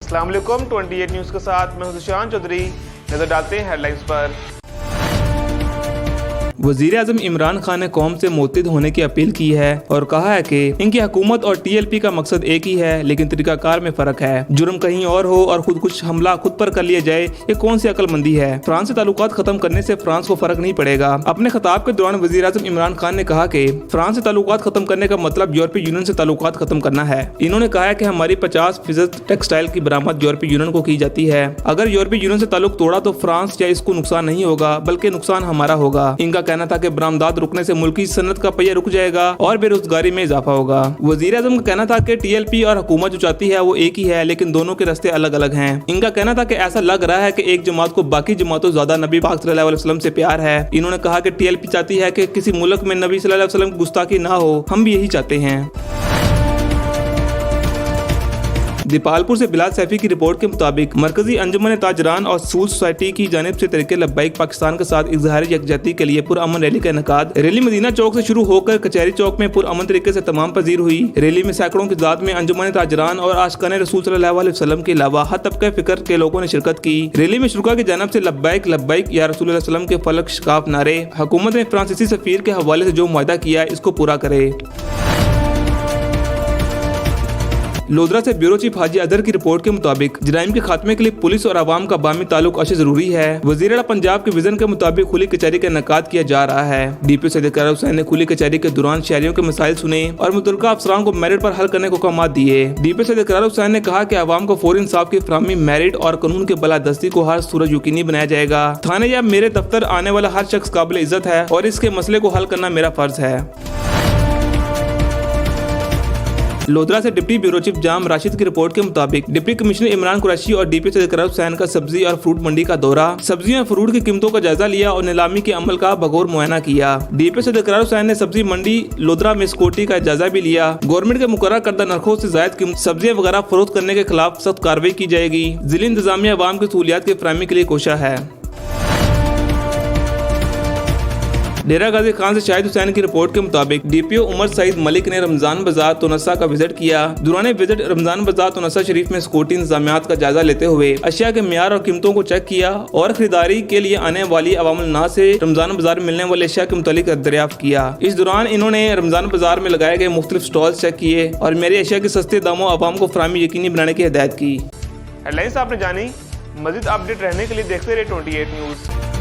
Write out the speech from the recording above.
अस्सलाम वालेकुम 28 न्यूज़ के साथ मैं हूं सुशांत चौधरी। नजर डालते हैं हेडलाइंस पर। वज़ीर आज़म इमरान खान ने कौम से मुत्तहिद होने की अपील की है और कहा है कि इनकी हुकूमत और TLP का मकसद एक ही है, लेकिन तरीकाकार में फर्क है। जुर्म कहीं और हो और खुद कुछ हमला खुद पर कर लिया जाए, ये कौन सी अक्लमंदी है। फ्रांस से ताल्लुकात खत्म करने से फ्रांस को फर्क नहीं पड़ेगा। अपने खिताब के दौरान वज़ीर आज़म इमरान खान ने कहा कि फ्रांस से ताल्लुकात खत्म करने का मतलब यूरोपीय यूनियन से ताल्लुकात खत्म करना है। इन्होंने कहा है कि हमारी 50% टेक्सटाइल की बरामद यूरोपीय यूनियन को की जाती है। अगर यूरोपीय यूनियन से ताल्लुक तोड़ा तो फ्रांस या इसको नुकसान नहीं होगा, बल्कि नुकसान हमारा होगा। इनका कहना था कि बरामदात रुकने से मुल्की सनत का पहिया रुक जाएगा और बेरोजगारी में इजाफा होगा। वज़ीर आज़म का कहना था कि TLP और हुकूमत जो चाहती है वो एक ही है, लेकिन दोनों के रास्ते अलग अलग हैं। इनका कहना था कि ऐसा लग रहा है कि एक जमात को बाकी जमातों ज्यादा नबी पाक सल्लल्लाहु अलैहि वसल्लम से प्यार है। इन्होंने कहा कि TLP चाहती है कि किसी मुल्क में नबी सल्लल्लाहु अलैहि वसल्लम की गुस्ताखी ना हो, हम भी यही चाहते हैं। दीपालपुर से बिलाल सैफी की रिपोर्ट के मुताबिक मरकजी अंजुमन ताजरान और सूल सोसाइटी की जानिब से तरीके लब्बैक पाकिस्तान के साथ इजहार यकजहती के लिए पुरअमन रैली का इनेकाद। रैली मदीना चौक से शुरू होकर कचहरी चौक में पुरअमन तरीके से तमाम पजीर हुई। रैली में सैकड़ों की तादाद में अंजुमन ताजरान और आशिकान रसूल सल्लल्लाहु अलैहि वसल्लम के अलावा हर तबके फिक्र के लोगों ने शिरकत की। रैली में शुरा की जानिब से लब्बैक लब्बैक या रसूल वसल्लम के फलक शिकाफ नारे। हुकूमत ने फ्रांसीसी सफीर के हवाले से जो मुआहदा किया इसको पूरा करे। लोधरा से ब्यूरो चीफ हाजी अदर की रिपोर्ट के मुताबिक जराइम के खात्मे के लिए पुलिस और आवाम का बामी ताल्लुक अशद जरूरी है। वज़ीर आला पंजाब के विजन के मुताबिक खुली कचहरी का इनेकाद किया जा रहा है। DPO सैयद इकरार हुसैन ने खुली कचहरी के दौरान शहरियों के मसाइल सुने और मुतल्लिका अफसरान को मेरिट पर हल करने को हुक्म दिए। DPO सैयद इकरार हुसैन ने कहा कि आवाम को फौरी इंसाफ की फराहमी, मेरिट और कानून के बलादस्ती को हर सूरत यकीनी बनाया जाएगा। थाने या मेरे दफ्तर आने वाला हर शख्स काबिल इज्जत है और इसके मसले को हल करना मेरा फर्ज है। लोधरा से डिप्टी ब्यूरो चीफ जाम राशिद की रिपोर्ट के मुताबिक डिप्टी कमिश्नर इमरान कुरैशी और DPO सैयद इकरार हुसैन का सब्जी और फ्रूट मंडी का दौरा। सब्जियों और फ्रूट की कीमतों का जायजा लिया और नीलामी के अमल का बगौर मुआयना किया। DPO सैयद इकरार हुसैन ने सब्जी मंडी लोधरा में सिक्योरिटी का जायजा भी लिया। गवर्नमेंट के मुकर्रर करदा नरखों से जायद कीमत सब्जियां वगैरह फरोख्त करने के खिलाफ सख्त कार्रवाई की जाएगी। जिला इंतजामिया अवाम की सहूलियात की फराहमी के लिए कोशिश है। डेरा गाजी खान से शाहिद हुसैन की रिपोर्ट के मुताबिक DPO उमर सईद मलिक ने रमजान बाजार तोनसा का विजिट किया। दौरान विजिट रमजान बाजार तोनसा शरीफ में सिक्योरिटी इंतजामियात का जायजा लेते हुए अशिया के मियार और कीमतों को चेक किया और खरीदारी के लिए आने वाली अवामुल नास से रमजान बाजार में मिलने वाले अशिया के मुतालिक दरियाफ्त किया। इस दौरान इन्होंने रमजान बाजार में लगाए गए मुख्तलिफ स्टॉल चेक किए और मेरी अशिया के सस्ते दामों अवाम को फराहमी यकीनी बनाने की हिदायत की। हेडलाइंस आपने जानी। मज़ीद अपडेट रहने के लिए देखते रहे 28 न्यूज़।